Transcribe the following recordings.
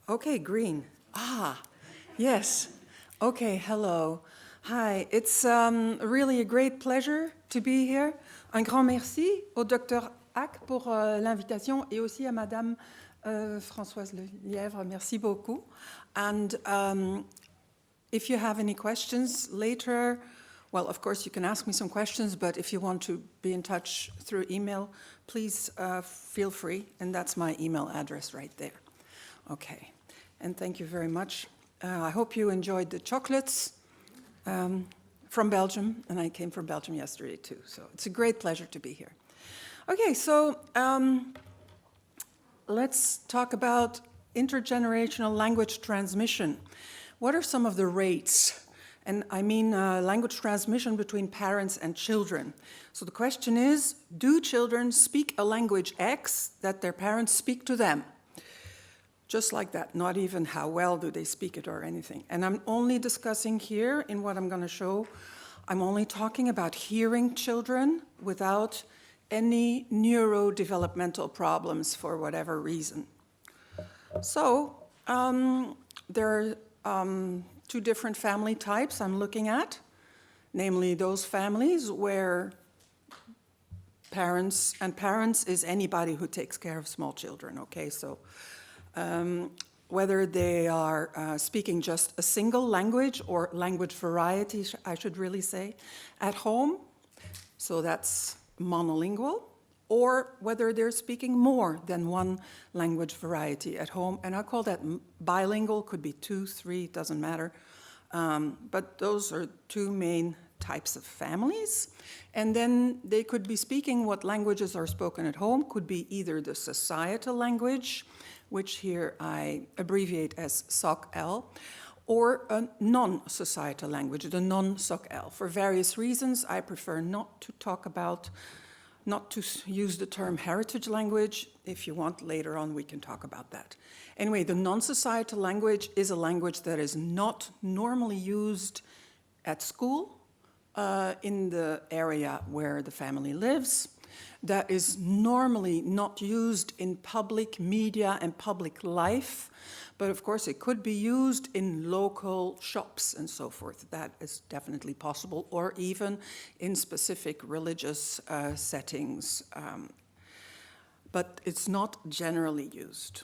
Okay, green. Ah, yes. Okay, hello. Hi, it's really a great pleasure to be here. Un grand merci au Dr. Hack pour l'invitation et aussi à Madame Françoise Lièvre. Merci beaucoup. And if you have any questions later, well, of course, you can ask me some questions, but if you want to be in touch through email, please feel free, and that's my email address right there. Okay, and thank you very much. I hope you enjoyed the chocolates from Belgium, and I came from Belgium yesterday too, so it's a great pleasure to be here. Okay, so let's talk about intergenerational language transmission. What are some of the rates? And I mean language transmission between parents and children. So the question is, do children speak a language X that their parents speak to them? Just like that, not even how well do they speak it or anything. And I'm only discussing here, in what I'm going to show, I'm only talking about hearing children without any neurodevelopmental problems for whatever reason. So there are two different family types I'm looking at, namely those families where parents is anybody who takes care of small children, okay? So whether they are speaking just a single language or language variety, I should really say, at home, so that's monolingual, or whether they're speaking more than one language variety at home, and I call that bilingual, could be 2, 3, doesn't matter. But those are two main types of families. And then they could be speaking what languages are spoken at home, could be either the societal language, which here I abbreviate as SOC-L, or a non-societal language, the non-SOC-L. For various reasons, I prefer not to use the term heritage language. If you want, later on we can talk about that. Anyway, the non-societal language is a language that is not normally used at school in the area where the family lives, that is normally not used in public media and public life, but of course it could be used in local shops and so forth. That is definitely possible, or even in specific religious settings, but it's not generally used.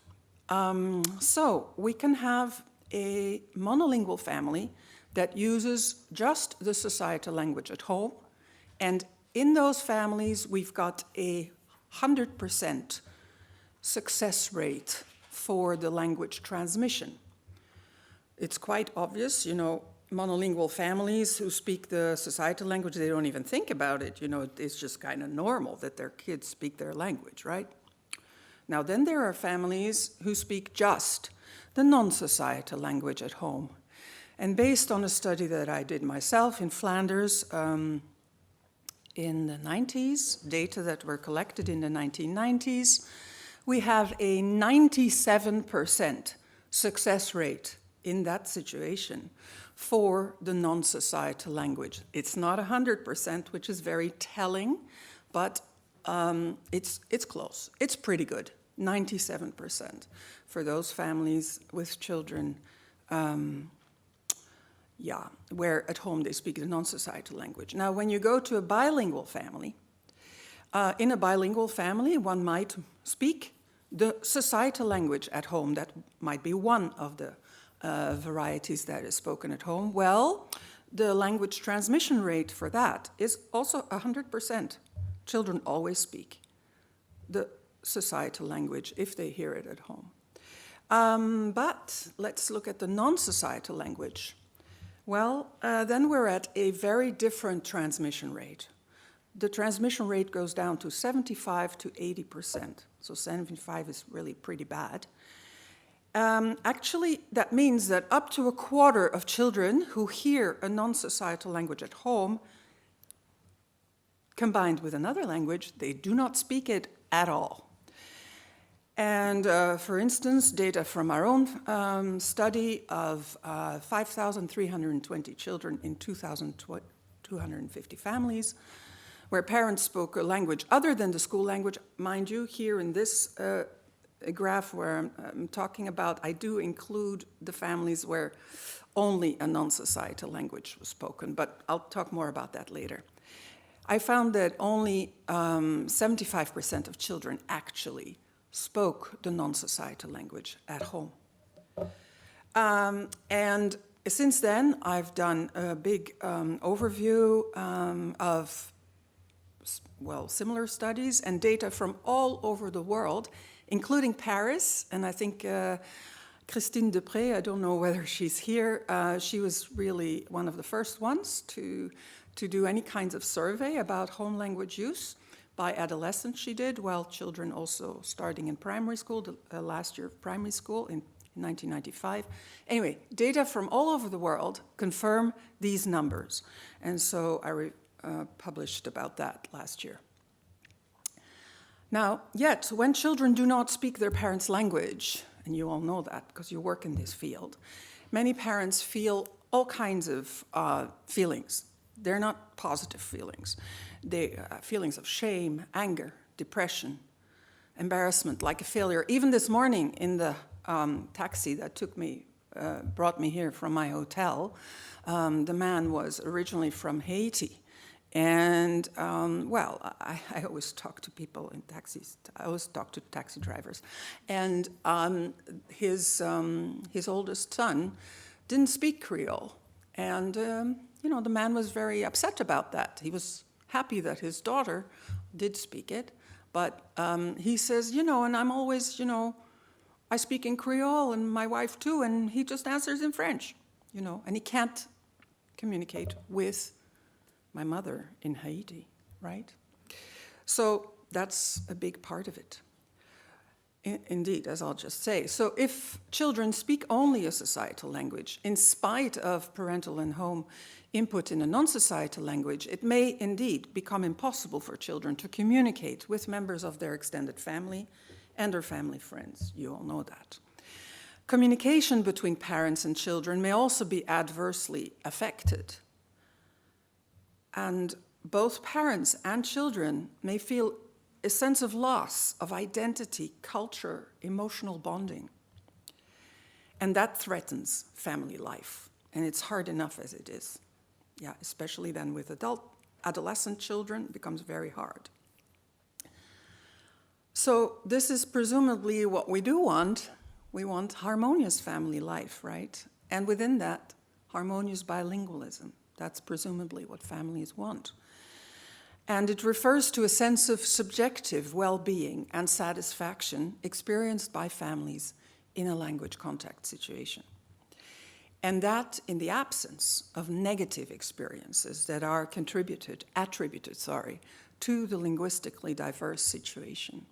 So we can have a monolingual family that uses just the societal language at home, and in those families we've got a 100% success rate for the language transmission. It's quite obvious, you know, monolingual families who speak the societal language, they don't even think about it, you know, it's just kind of normal that their kids speak their language, right? Now then there are families who speak just the non-societal language at home. And based on a study that I did myself in Flanders in the 90s, data that were collected in the 1990s, we have a 97% success rate in that situation for the non-societal language. It's not 100%, which is very telling, but it's close. It's pretty good, 97% for those families with children, where at home they speak the non-societal language. Now, when you go to a bilingual family, in a bilingual family, one might speak the societal language at home. That might be one of the varieties that is spoken at home. Well, the language transmission rate for that is also 100%. Children always speak the societal language if they hear it at home. But let's look at the non-societal language. Well, then we're at a very different transmission rate. The transmission rate goes down to 75 to 80%. So 75 is really pretty bad. Actually, that means that up to a quarter of children who hear a non-societal language at home, combined with another language, they do not speak it at all. And for instance, data from our own study of 5,320 children in 2,250 families, where parents spoke a language other than the school language. Mind you, here in this graph where I'm talking about, I do include the families where only a non-societal language was spoken, but I'll talk more about that later. I found that only 75% of children actually spoke the non-societal language at home. And since then, I've done a big overview of, well, similar studies and data from all over the world, including Paris, and I think Christine Dupré, I don't know whether she's here, she was really one of the first ones to do any kinds of survey about home language use. By adolescents she did, while children also starting in primary school, the last year of primary school in 1995. Anyway, data from all over the world confirm these numbers, and so I published about that last year. Now, yet, when children do not speak their parents' language, and you all know that because you work in this field, many parents feel all kinds of feelings. They're not positive feelings. They feelings of shame, anger, depression, embarrassment, like a failure. Even this morning in the taxi that brought me here from my hotel, the man was originally from Haiti. And, well, I always talk to people in taxis. I always talk to taxi drivers. And his oldest son didn't speak Creole. And, you know, the man was very upset about that. He was happy that his daughter did speak it. But he says, you know, and I'm always, you know, I speak in Creole and my wife too, and he just answers in French, you know, and he can't communicate with my mother in Haiti, right? So that's a big part of it. Indeed, as I'll just say. So if children speak only a societal language, in spite of parental and home input in a non-societal language, it may indeed become impossible for children to communicate with members of their extended family and their family friends. You all know that. Communication between parents and children may also be adversely affected. And both parents and children may feel a sense of loss of identity, culture, emotional bonding. And that threatens family life. And it's hard enough as it is. Yeah, especially then with adolescent children, it becomes very hard. So this is presumably what we do want. We want harmonious family life, right? And within that, harmonious bilingualism. That's presumably what families want. And it refers to a sense of subjective well-being and satisfaction experienced by families in a language contact situation. And that in the absence of negative experiences that are attributed, to the linguistically diverse situation.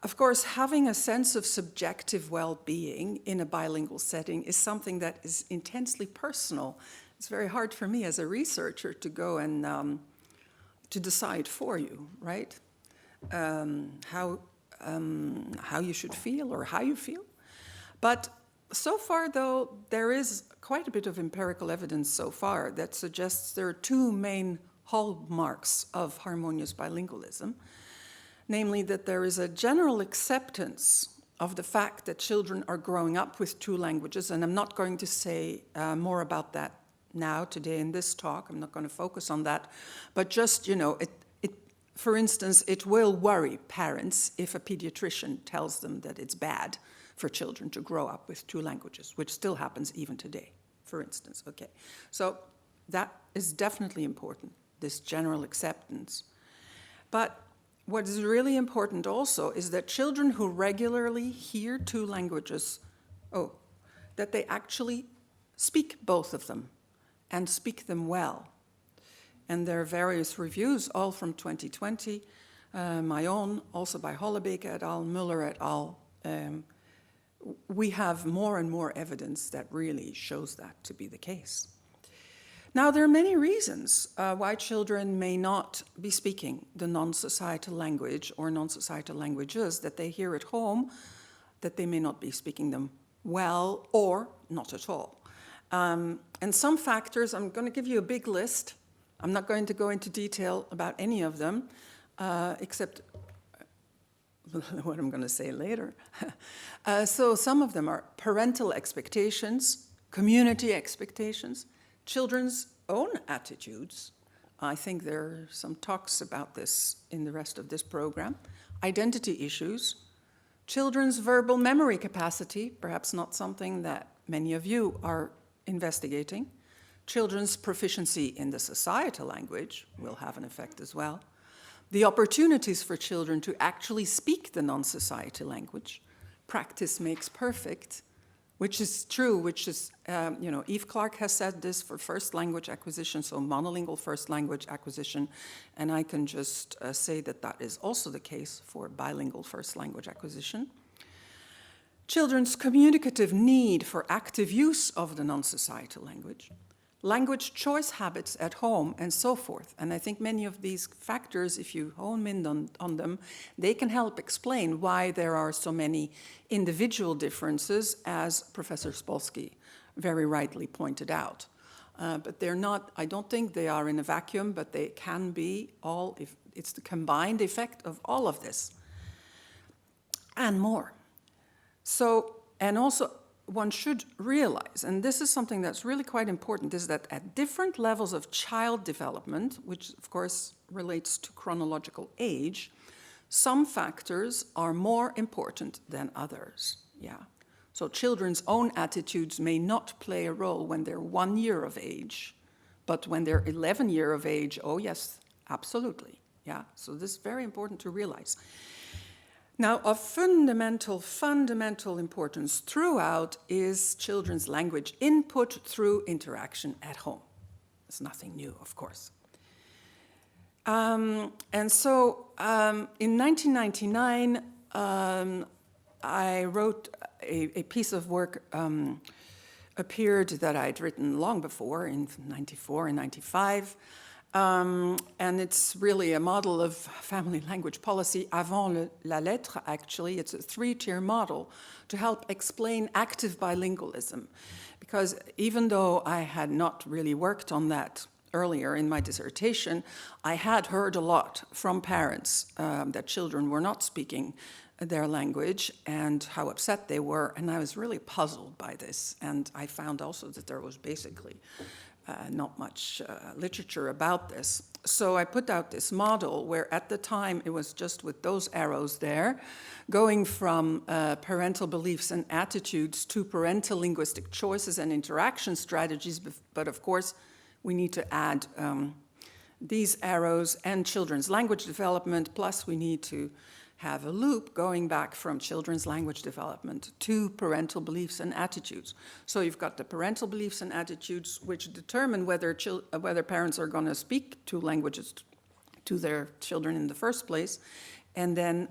Of course, having a sense of subjective well-being in a bilingual setting is something that is intensely personal. It's very hard for me as a researcher to go and to decide for you, right? How you should feel or how you feel. But so far, though, there is quite a bit of empirical evidence so far that suggests there are two main hallmarks of harmonious bilingualism. Namely, that there is a general acceptance of the fact that children are growing up with two languages, and I'm not going to say more about that now, today in this talk. I'm not going to focus on that, but just, you know, for instance, it will worry parents if a pediatrician tells them that it's bad for children to grow up with two languages, which still happens even today, for instance, okay. So that is definitely important, this general acceptance. But what is really important also is that children who regularly hear two languages, that they actually speak both of them and speak them well. And there are various reviews, all from 2020, my own, also by Hollebeke et al., Muller et al. We have more and more evidence that really shows that to be the case. Now, there are many reasons why children may not be speaking the non-societal language or non-societal languages that they hear at home, that they may not be speaking them well or not at all. And some factors, I'm going to give you a big list. I'm not going to go into detail about any of them, except what I'm going to say later. So some of them are parental expectations, community expectations, children's own attitudes. I think there are some talks about this in the rest of this program. Identity issues, children's verbal memory capacity, perhaps not something that many of you are investigating. Children's proficiency in the societal language will have an effect as well. The opportunities for children to actually speak the non-society language. Practice makes perfect, which is true, which is, Eve Clark has said this for first language acquisition, so monolingual first language acquisition, and I can just say that that is also the case for bilingual first language acquisition. Children's communicative need for active use of the non-societal language. Language choice habits at home, and so forth. And I think many of these factors, if you hone in on them, they can help explain why there are so many individual differences, as Professor Spolsky very rightly pointed out. But they're not, I don't think they are in a vacuum, but they can be all, if it's the combined effect of all of this and more. So, and also, one should realize, and this is something that's really quite important, is that at different levels of child development, which of course relates to chronological age, some factors are more important than others. Yeah. So children's own attitudes may not play a role when they're 1 year of age, but when they're 11 years of age, oh yes, absolutely. Yeah. So this is very important to realize. Now, of fundamental importance throughout is children's language input through interaction at home. It's nothing new, of course. And so in 1999, I wrote a piece of work appeared that I'd written long before, in 94 and 95. And it's really a model of family language policy avant la lettre, actually. It's a 3-tier model to help explain active bilingualism. Because even though I had not really worked on that earlier in my dissertation, I had heard a lot from parents that children were not speaking their language and how upset they were. And I was really puzzled by this. And I found also that there was basically not much literature about this. So I put out this model where at the time it was just with those arrows there, going from parental beliefs and attitudes to parental linguistic choices and interaction strategies. But of course, we need to add these arrows and children's language development, plus we need to have a loop going back from children's language development to parental beliefs and attitudes. So you've got the parental beliefs and attitudes which determine whether parents are going to speak 2 languages to their children in the first place. And then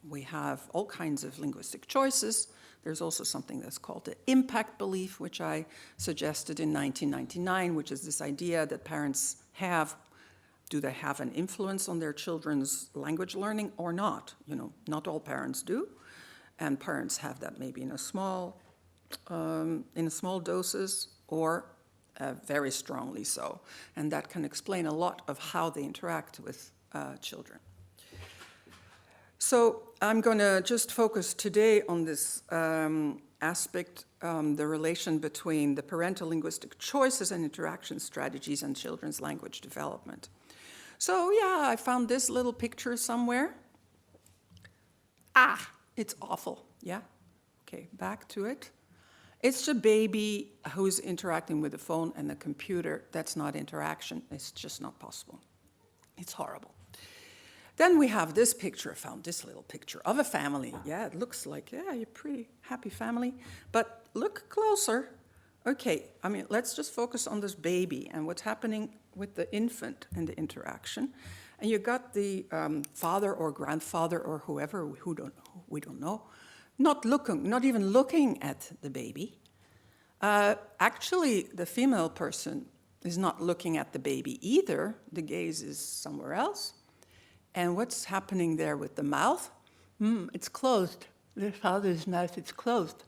we have all kinds of linguistic choices. There's also something that's called the impact belief, which I suggested in 1999, which is this idea that parents have. Do they have an influence on their children's language learning or not? You know, not all parents do, and parents have that maybe in small doses or very strongly so, and that can explain a lot of how they interact with children. So I'm going to just focus today on this aspect, the relation between the parental linguistic choices and interaction strategies and children's language development. So yeah, I found this little picture somewhere. It's awful, yeah? Okay, back to it. It's a baby who's interacting with a phone and a computer. That's not interaction, it's just not possible. It's horrible. Then we have this picture, I found this little picture of a family. Yeah, it looks like, yeah, you're a pretty happy family. But look closer. Okay, I mean, let's just focus on this baby and what's happening with the infant and the interaction. And you got the father or grandfather or whoever, we don't know, not even looking at the baby. Actually, the female person is not looking at the baby either. The gaze is somewhere else. And what's happening there with the mouth? It's closed. The father's mouth is closed.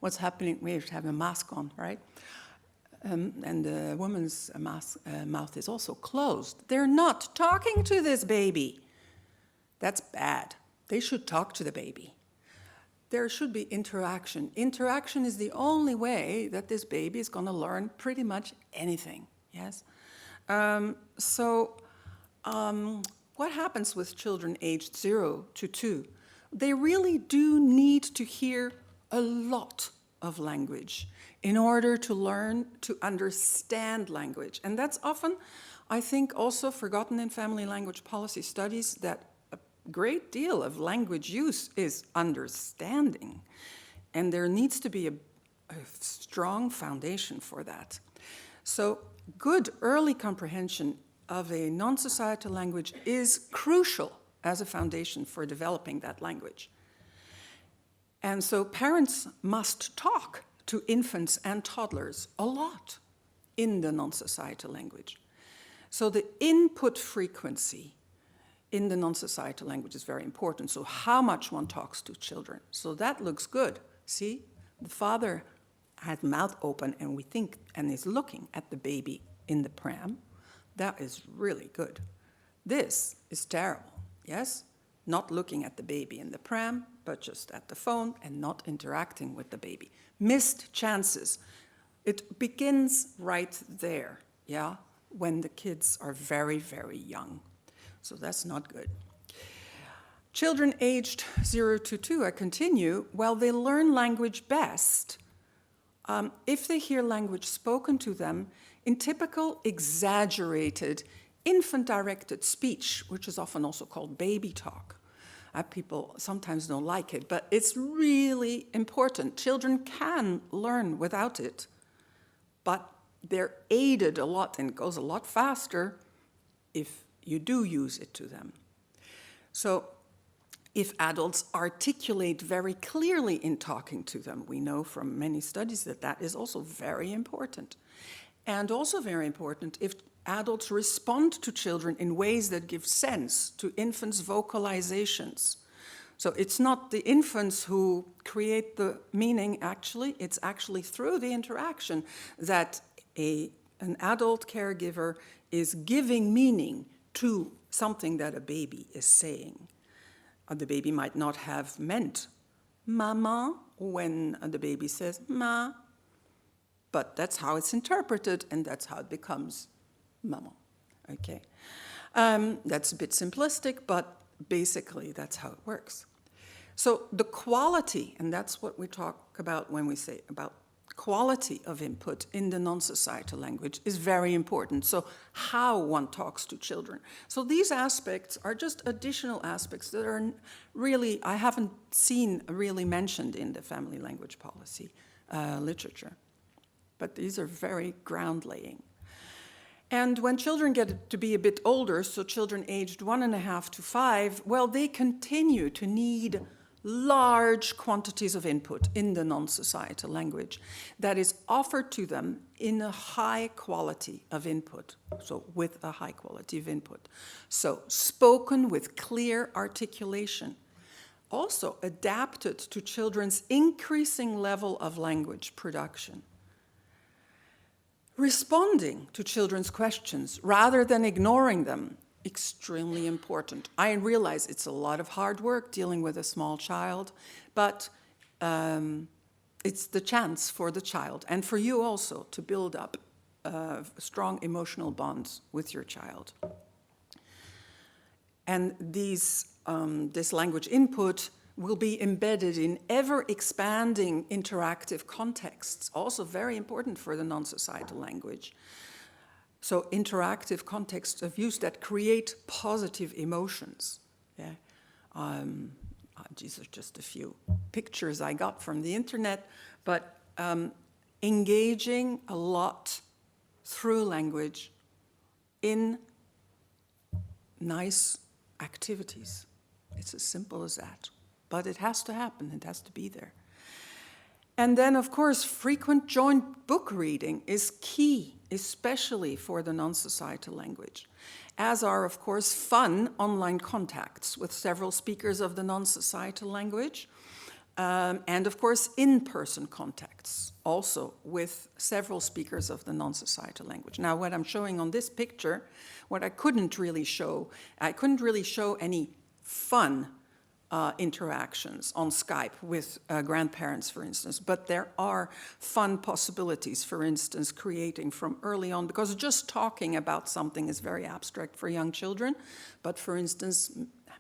What's happening? We have a mask on, right? And the woman's mouth is also closed. They're not talking to this baby. That's bad. They should talk to the baby. There should be interaction. Interaction is the only way that this baby is going to learn pretty much anything, yes? What happens with children aged 0 to 2? They really do need to hear a lot of language in order to learn to understand language. And that's often, I think, also forgotten in family language policy studies, that a great deal of language use is understanding. And there needs to be a strong foundation for that. So good early comprehension of a non-societal language is crucial as a foundation for developing that language. And so parents must talk to infants and toddlers a lot in the non-societal language. So the input frequency in the non-societal language is very important. So how much one talks to children. So that looks good. See, the father had mouth open and is looking at the baby in the pram. That is really good. This is terrible, yes? Not looking at the baby in the pram, but just at the phone and not interacting with the baby. Missed chances. It begins right there, yeah, when the kids are very, very young. So that's not good. Children aged 0 to 2, I continue, well, they learn language best if they hear language spoken to them in typical exaggerated infant-directed speech, which is often also called baby talk. People sometimes don't like it, but it's really important. Children can learn without it, but they're aided a lot and it goes a lot faster if you do use it to them. So if adults articulate very clearly in talking to them, we know from many studies that that is also very important. And also very important if adults respond to children in ways that give sense to infants' vocalizations. So it's not the infants who create the meaning, actually. It's actually through the interaction that an adult caregiver is giving meaning to something that a baby is saying. The baby might not have meant mama when the baby says ma, but that's how it's interpreted and that's how it becomes mama, okay? That's a bit simplistic, but basically that's how it works. So the quality, and that's what we talk about when we say about quality of input in the non-societal language is very important. So how one talks to children. So these aspects are just additional aspects that are really, I haven't seen really mentioned in the family language policy literature. But these are very ground-laying. And when children get to be a bit older, so children aged 1.5 to 5, well, they continue to need large quantities of input in the non-societal language that is offered to them in a high quality of input, so with a high quality of input. So spoken with clear articulation, also adapted to children's increasing level of language production. Responding to children's questions rather than ignoring them, extremely important. I realize it's a lot of hard work dealing with a small child, but it's the chance for the child and for you also to build up strong emotional bonds with your child. And this language input will be embedded in ever-expanding interactive contexts, also very important for the non-societal language. So interactive contexts of use that create positive emotions. Yeah? These are just a few pictures I got from the internet, but engaging a lot through language in nice activities. It's as simple as that. But it has to happen, it has to be there. And then, of course, frequent joint book reading is key, especially for the non-societal language, as are, of course, fun online contacts with several speakers of the non-societal language, and, of course, in-person contacts, also with several speakers of the non-societal language. Now, what I'm showing on this picture, what I couldn't really show any fun interactions on Skype with grandparents, for instance. But there are fun possibilities, for instance, creating from early on, because just talking about something is very abstract for young children. But for instance,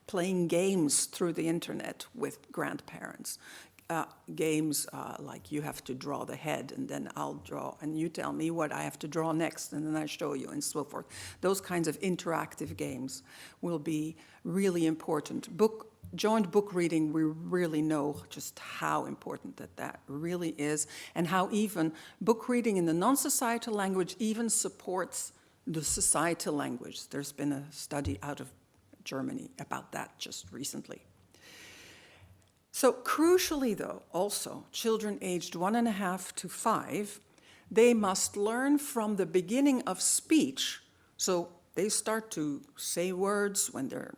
playing games through the internet with grandparents. Games like you have to draw the head and then I'll draw and you tell me what I have to draw next and then I show you and so forth. Those kinds of interactive games will be really important. Joint book reading, we really know just how important that really is, and how even book reading in the non-societal language even supports the societal language. There's been a study out of Germany about that just recently. So crucially though, also, children aged 1.5 to 5, they must learn from the beginning of speech. So they start to say words when they're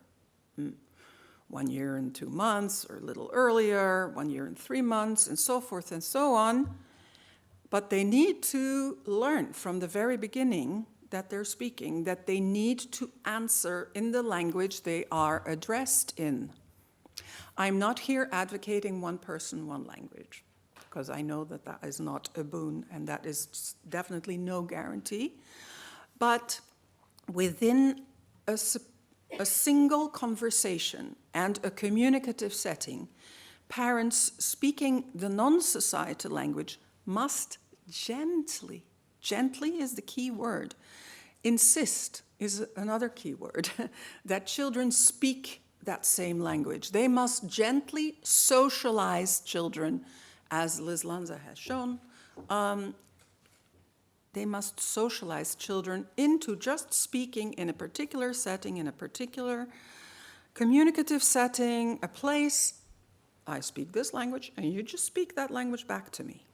1 year and 2 months, or a little earlier, 1 year and 3 months, and so forth and so on. But they need to learn from the very beginning that they're speaking, that they need to answer in the language they are addressed in. I'm not here advocating one person, one language, because I know that that is not a boon, and that is definitely no guarantee. But within a single conversation and a communicative setting, parents speaking the non-societal language must gently is the key word, insist is another key word, that children speak that same language. They must gently socialize children, as Liz Lanza has shown. They must socialize children into just speaking in a particular setting, in a particular communicative setting, a place. I speak this language, and you just speak that language back to me.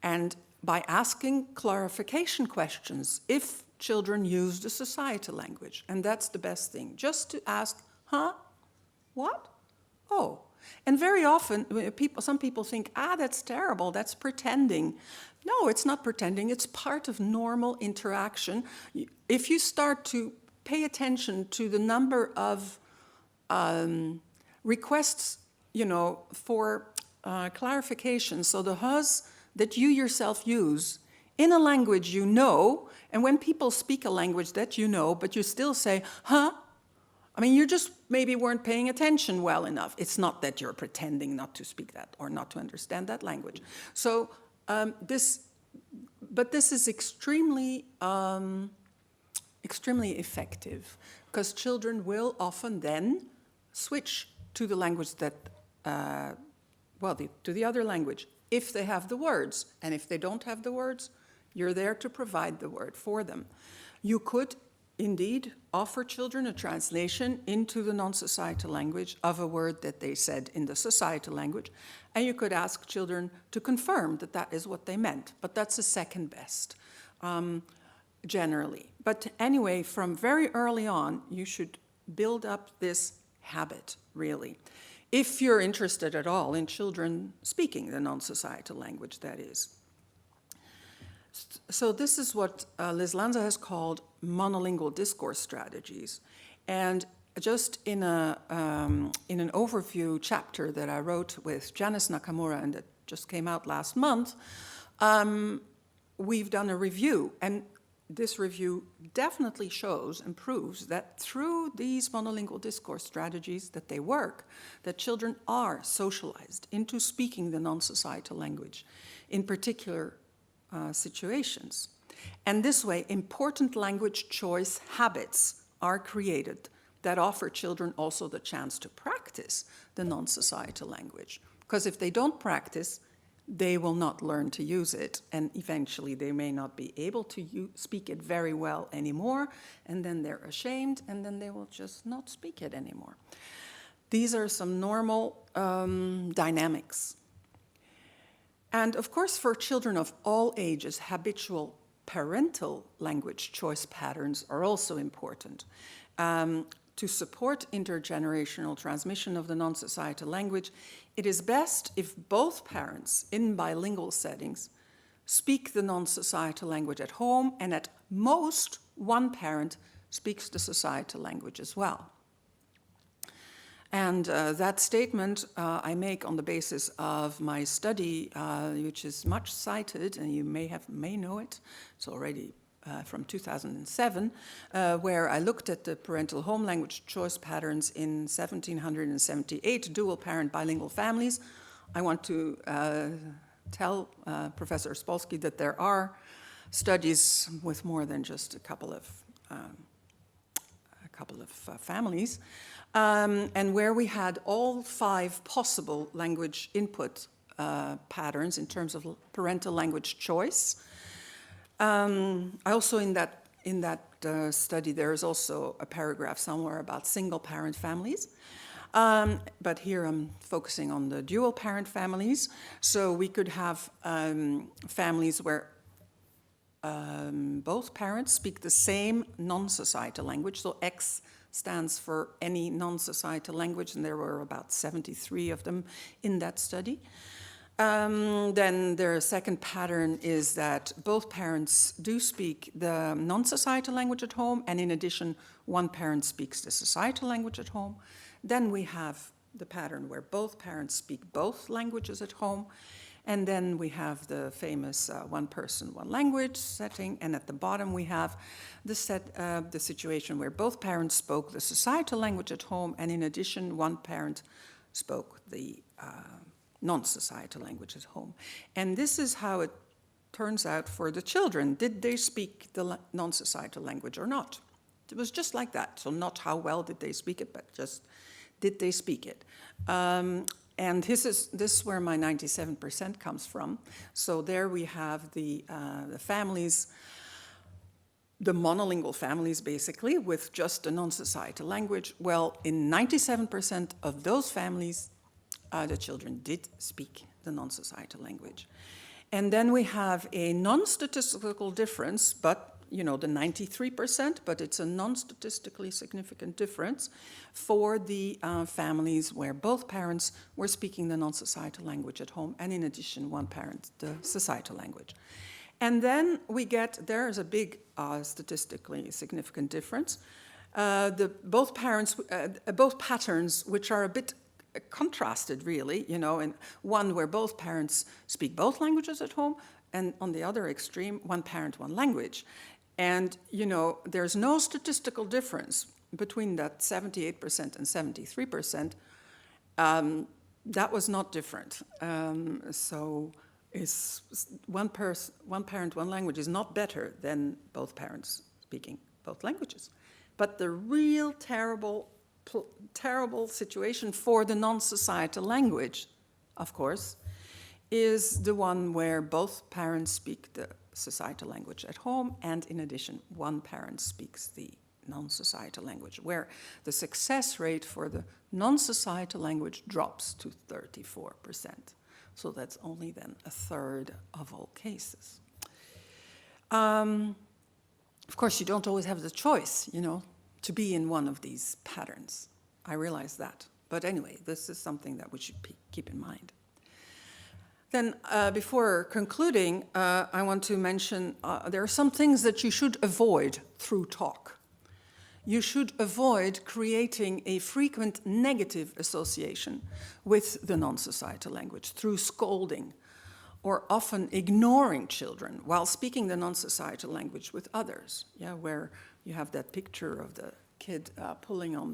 And by asking clarification questions, if children use the societal language, and that's the best thing, just to ask, huh? What? Oh. And very often, some people think, that's terrible, that's pretending. No, it's not pretending, it's part of normal interaction. If you start to pay attention to the number of requests, for clarification, so the hus that you yourself use in a language you know, and when people speak a language that you know, but you still say, huh? I mean, you just maybe weren't paying attention well enough. It's not that you're pretending not to speak that or not to understand that language. So this is extremely effective, because children will often then switch to the language that, to the other language, if they have the words. And if they don't have the words, you're there to provide the word for them. You could indeed offer children a translation into the non-societal language of a word that they said in the societal language, and you could ask children to confirm that that is what they meant, but that's the second best, generally. But anyway, from very early on, you should build up this habit, really, if you're interested at all in children speaking the non-societal language, that is. So this is what Liz Lanza has called monolingual discourse strategies. And just in an overview chapter that I wrote with Janice Nakamura, and that just came out last month, we've done a review. And this review definitely shows and proves that through these monolingual discourse strategies that they work, that children are socialized into speaking the non-societal language, in particular situations. And this way, important language choice habits are created that offer children also the chance to practice the non-societal language. Because if they don't practice, they will not learn to use it, and eventually they may not be able to speak it very well anymore, and then they're ashamed, and then they will just not speak it anymore. These are some normal dynamics. And of course, for children of all ages, habitual parental language choice patterns are also important. To support intergenerational transmission of the non-societal language, it is best if both parents in bilingual settings speak the non-societal language at home, and at most one parent speaks the societal language as well. And that statement I make on the basis of my study, which is much cited, and you may know it. It's already from 2007, where I looked at the parental home language choice patterns in 1778 dual-parent bilingual families. I want to tell Professor Spolsky that there are studies with more than just a couple of families, and where we had all 5 possible language input patterns in terms of parental language choice. I also in that study there is also a paragraph somewhere about single-parent families. But here I'm focusing on the dual-parent families. So we could have families where both parents speak the same non-societal language. So X stands for any non-societal language, and there were about 73 of them in that study. Then their second pattern is that both parents do speak the non-societal language at home, and in addition, one parent speaks the societal language at home. Then we have the pattern where both parents speak both languages at home. And then we have the famous one person, one language setting. And at the bottom, we have the situation where both parents spoke the societal language at home. And in addition, one parent spoke the non-societal language at home. And this is how it turns out for the children. Did they speak the non-societal language or not? It was just like that. So not how well did they speak it, but just did they speak it? And this is where my 97% comes from. So there we have the families, the monolingual families basically, with just a non-societal language. Well, in 97% of those families, the children did speak the non-societal language. And then we have a non-statistical difference, but you know, the 93%, but it's a non-statistically significant difference for the families where both parents were speaking the non-societal language at home, and in addition, one parent, the societal language. And then we get, there is a big statistically significant difference. Both patterns, which are a bit contrasted really, you know, and one where both parents speak both languages at home, and on the other extreme, one parent, one language. And, you know, there's no statistical difference between that 78% and 73%. That was not different. So is one parent, one language is not better than both parents speaking both languages. But the real terrible situation for the non-societal language, of course, is the one where both parents speak the societal language at home, and in addition, one parent speaks the non-societal language, where the success rate for the non-societal language drops to 34%. So that's only then a third of all cases. Of course, you don't always have the choice, you know, to be in one of these patterns. I realize that. But anyway, this is something that we should keep in mind. Then, before concluding, I want to mention there are some things that you should avoid through talk. You should avoid creating a frequent negative association with the non-societal language through scolding or often ignoring children while speaking the non-societal language with others. Yeah, where you have that picture of the kid pulling on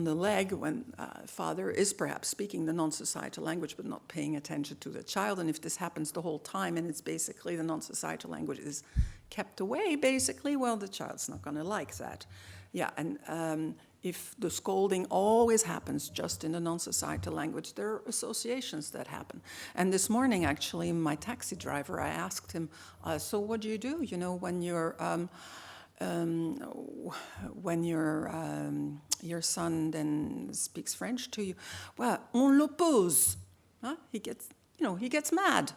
the leg when father is perhaps speaking the non-societal language but not paying attention to the child. And if this happens the whole time and it's basically the non-societal language is kept away, basically, well, the child's not going to like that. Yeah, and if the scolding always happens just in the non-societal language, there are associations that happen. And this morning, actually, my taxi driver, I asked him, so what do, you know, when your son then speaks French to you? Well, on l'oppose. Huh? He gets mad.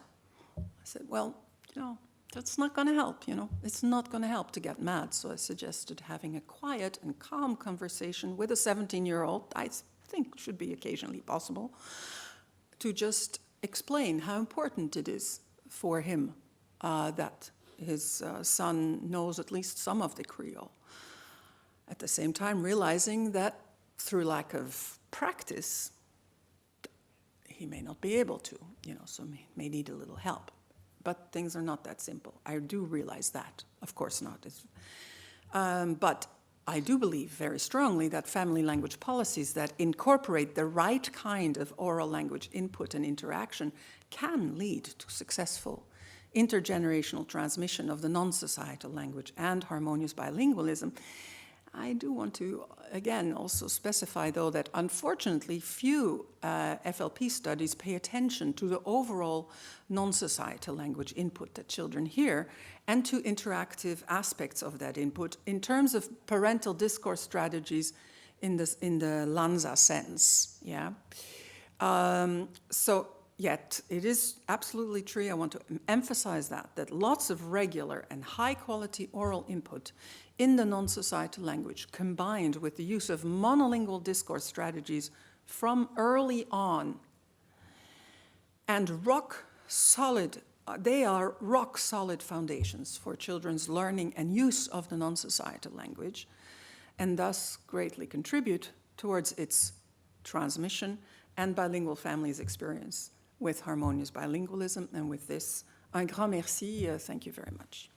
I said, well, you know, that's not going to help, you know. It's not going to help to get mad. So I suggested having a quiet and calm conversation with a 17-year-old, I think should be occasionally possible, to just explain how important it is for him that his son knows at least some of the Creole. At the same time, realizing that through lack of practice, he may not be able to, so may need a little help. But things are not that simple. I do realize that. Of course not. But I do believe very strongly that family language policies that incorporate the right kind of oral language input and interaction can lead to successful intergenerational transmission of the non-societal language and harmonious bilingualism. I do want to, again, also specify, though, that unfortunately few FLP studies pay attention to the overall non-societal language input that children hear and to interactive aspects of that input in terms of parental discourse strategies in the Lanza sense. Yeah. Yet it is absolutely true, I want to emphasize that lots of regular and high-quality oral input in the non-societal language combined with the use of monolingual discourse strategies from early on and they are rock-solid foundations for children's learning and use of the non-societal language and thus greatly contribute towards its transmission and bilingual families' experience with harmonious bilingualism. And with this, un grand merci. Thank you very much.